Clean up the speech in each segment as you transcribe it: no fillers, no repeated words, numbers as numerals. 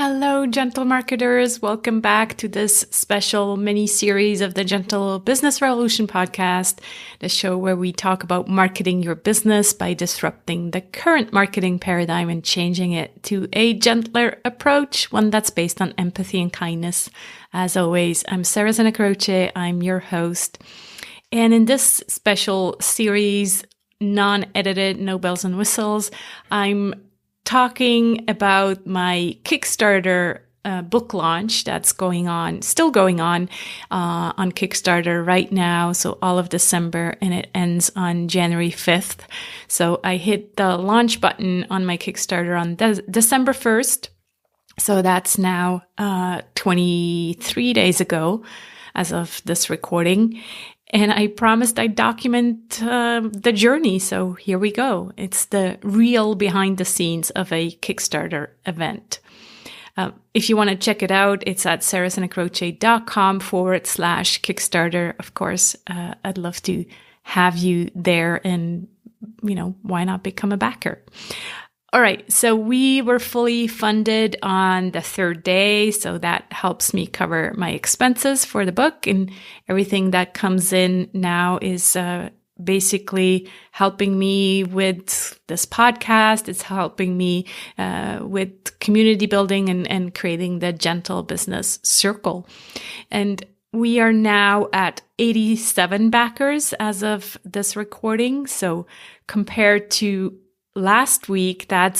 Hello, gentle marketers. Welcome back to this special mini series of the Gentle Business Revolution podcast, the show where we talk about marketing your business by disrupting the current marketing paradigm and changing it to a gentler approach, one that's based on empathy and kindness. As always, I'm Sarah Zenacroce. I'm your host. And in this special series, non-edited, no bells and whistles, I'm talking about my Kickstarter book launch that's still going on Kickstarter right now. So all of December, and it ends on January 5th. So I hit the launch button on my Kickstarter on December 1st. So that's now 23 days ago as of this recording. And I promised I'd document the journey. So here we go. It's the real behind the scenes of a Kickstarter event. If you want to check it out, it's at sarahzenacroce.com/Kickstarter. Of course, I'd love to have you there, and, why not become a backer? All right, so we were fully funded on the third day, so that helps me cover my expenses for the book, and everything that comes in now is basically helping me with this podcast. It's helping me with community building and creating the Gentle Business Circle. And we are now at 87 backers as of this recording, so compared to last week, I'm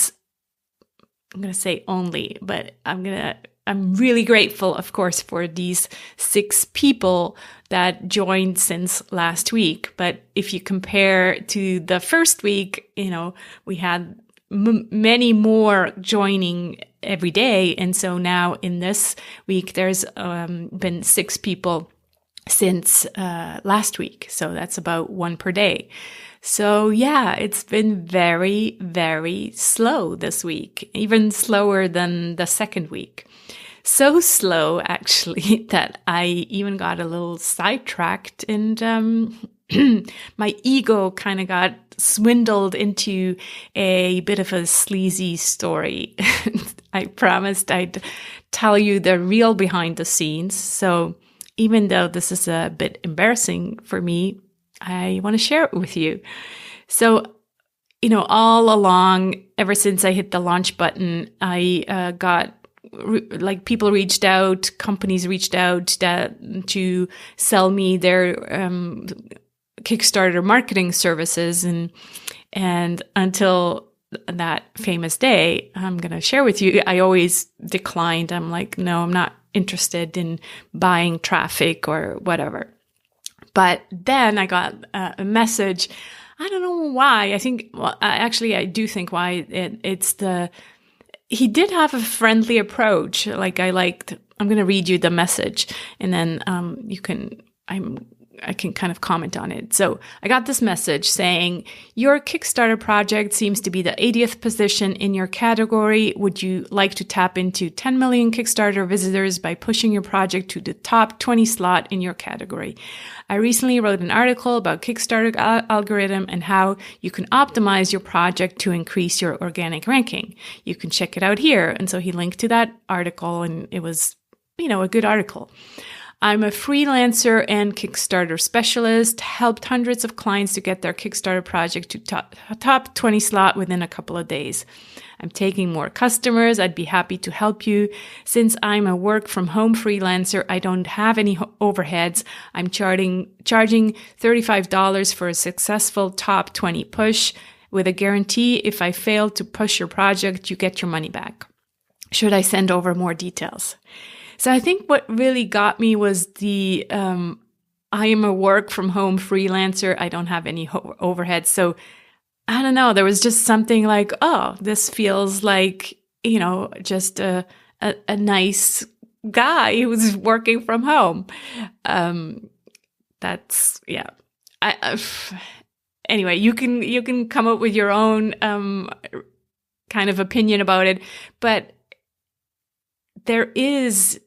going to say only, but I'm really grateful, of course, for these 6 people that joined since last week. But if you compare to the first week, we had many more joining every day. And so now in this week, there's been 6 people since last week. So that's about 1 per day. So yeah, it's been very, very slow this week, even slower than the second week. So slow, actually, that I even got a little sidetracked, and my ego kind of got swindled into a bit of a sleazy story. I promised I'd tell you the real behind the scenes. So even though this is a bit embarrassing for me, I want to share it with you. So, all along, ever since I hit the launch button, I got people reached out, companies reached out to sell me their Kickstarter marketing services, and until that famous day, I'm going to share with you, I always declined. I'm like, no, I'm not interested in buying traffic or whatever. But then I got a message. I don't know why. I do think why. He did have a friendly approach. I'm going to read you the message, and then I can kind of comment on it. So I got this message saying, your Kickstarter project seems to be the 80th position in your category. Would you like to tap into 10 million Kickstarter visitors by pushing your project to the top 20 slot in your category? I recently wrote an article about Kickstarter algorithm and how you can optimize your project to increase your organic ranking. You can check it out here. And so he linked to that article, and it was, a good article. I'm a freelancer and Kickstarter specialist, helped hundreds of clients to get their Kickstarter project to top 20 slot within a couple of days. I'm taking more customers. I'd be happy to help you. Since I'm a work from home freelancer, I don't have any overheads. I'm charging $35 for a successful top 20 push with a guarantee if I fail to push your project, you get your money back. Should I send over more details? So I think what really got me was the, I am a work from home freelancer. I don't have any overhead. So I don't know. There was just something like, oh, this feels like, just a nice guy who's working from home. That's, yeah. Anyway, you can come up with your own, kind of opinion about it, but there is,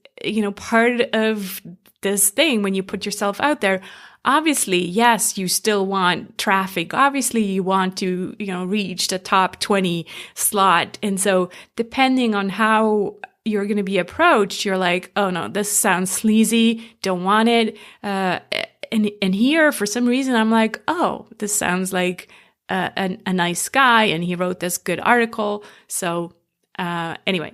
part of this thing when you put yourself out there. Obviously, yes, you still want traffic. Obviously, you want to, reach the top 20 slot. And so depending on how you're going to be approached, you're like, oh no, this sounds sleazy, don't want it. And here, for some reason, I'm like, oh, this sounds like a nice guy, and he wrote this good article. So anyway,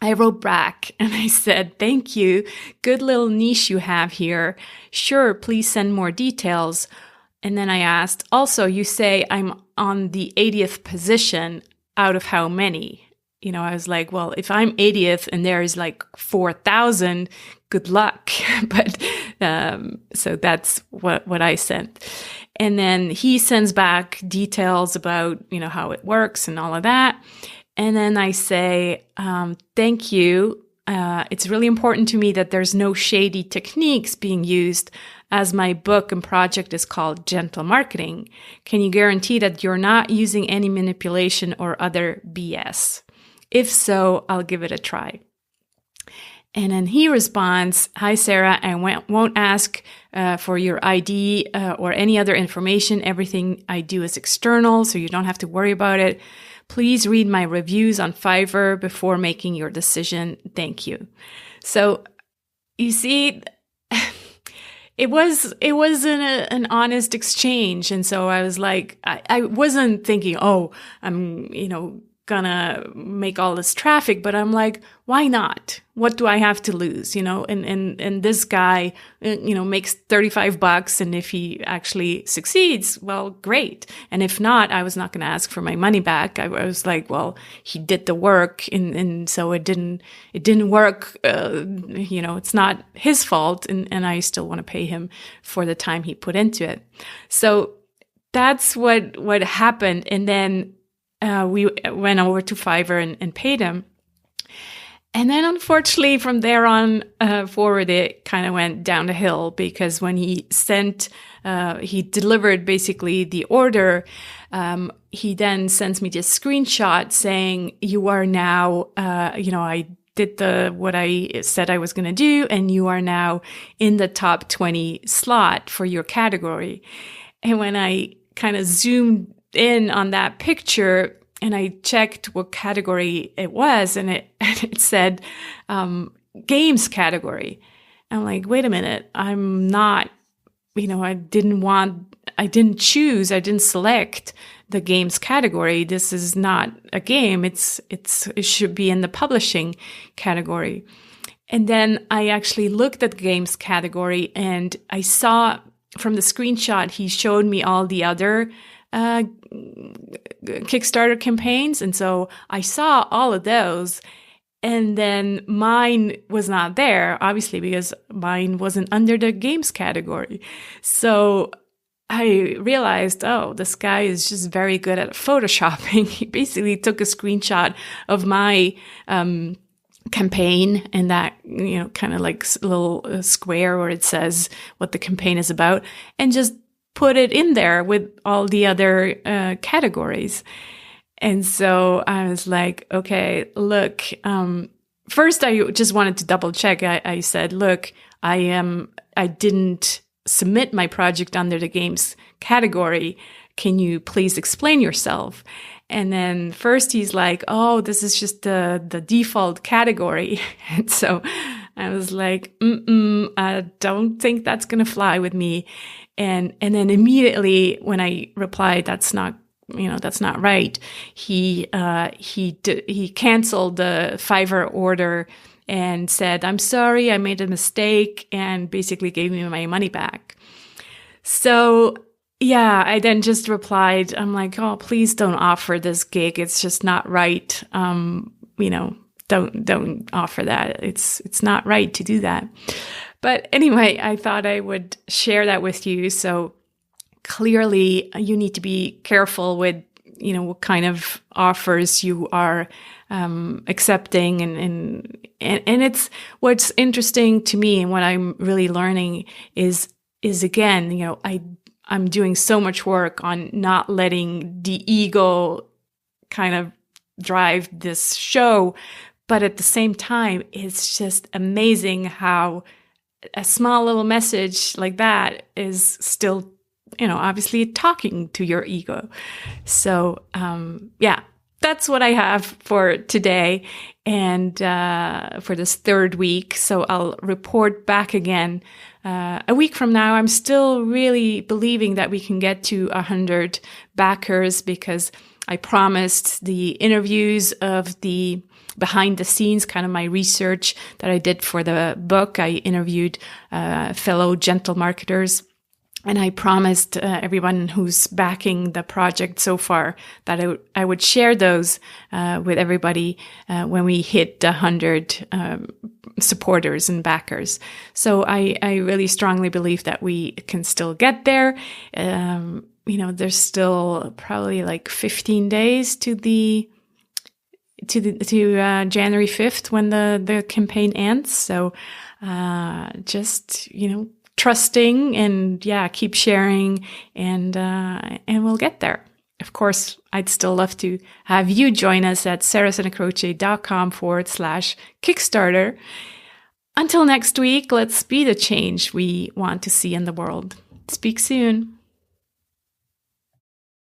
I wrote back and I said, thank you. Good little niche you have here. Sure, please send more details. And then I asked, also, you say I'm on the 80th position out of how many? I was like, well, if I'm 80th and there's like 4,000, good luck. But so that's what I sent. And then he sends back details about, how it works and all of that. And then I say, thank you. It's really important to me that there's no shady techniques being used, as my book and project is called Gentle Marketing. Can you guarantee that you're not using any manipulation or other BS? If so, I'll give it a try. And then he responds, hi, Sarah, I won't ask for your ID or any other information. Everything I do is external, so you don't have to worry about it. Please read my reviews on Fiverr before making your decision. Thank you. So you see, it was an honest exchange. And so I was like, I wasn't thinking, oh, I'm, gonna make all this traffic, but I'm like, why not? What do I have to lose? And this guy, makes $35, and if he actually succeeds, well, great. And if not, I was not going to ask for my money back. I was like, well, he did the work, and so it didn't work. It's not his fault, and I still want to pay him for the time he put into it. So that's what happened. And then we went over to Fiverr and paid him. And then unfortunately from there on forward, it kind of went down the hill, because when he delivered basically the order, he then sends me this screenshot saying, you are now, I did what I said I was going to do, and you are now in the top 20 slot for your category. And when I kind of zoomed in on that picture and I checked what category it was, and it said games category. I'm like, wait a minute, I'm not, I didn't select the games category. This is not a game. It should be in the publishing category. And then I actually looked at the games category, and I saw from the screenshot, he showed me all the other Kickstarter campaigns. And so I saw all of those, and then mine was not there, obviously, because mine wasn't under the games category. So I realized, oh, this guy is just very good at photoshopping. He basically took a screenshot of my campaign, and that, kind of like little square where it says what the campaign is about, and just put it in there with all the other categories. And so I was like, okay, look, first I just wanted to double check. I said, look, I didn't submit my project under the games category. Can you please explain yourself? And then first he's like, oh, this is just the default category. And so I was like, I don't think that's going to fly with me. And then immediately when I replied, that's not right, he canceled the Fiverr order and said, I'm sorry, I made a mistake, and basically gave me my money back. So yeah, I then just replied, I'm like, oh, please don't offer this gig. It's just not right. Don't offer that. It's not right to do that. But anyway, I thought I would share that with you. So clearly you need to be careful with, what kind of offers you are accepting. And it's what's interesting to me, and what I'm really learning is again, I'm doing so much work on not letting the ego kind of drive this show. But at the same time, it's just amazing how a small little message like that is still, obviously talking to your ego. So, yeah, that's what I have for today and for this third week. So I'll report back again a week from now. I'm still really believing that we can get to 100 backers because I promised the interviews of the behind the scenes, kind of my research that I did for the book. I interviewed fellow gentle marketers. And I promised everyone who's backing the project so far that I would share those with everybody when we hit 100 supporters and backers. So I really strongly believe that we can still get there. There's still probably like 15 days to January 5th when the campaign ends. So just trusting and keep sharing and we'll get there. Of course, I'd still love to have you join us at sarahsandacroce.com/Kickstarter. Until next week, let's be the change we want to see in the world. Speak soon.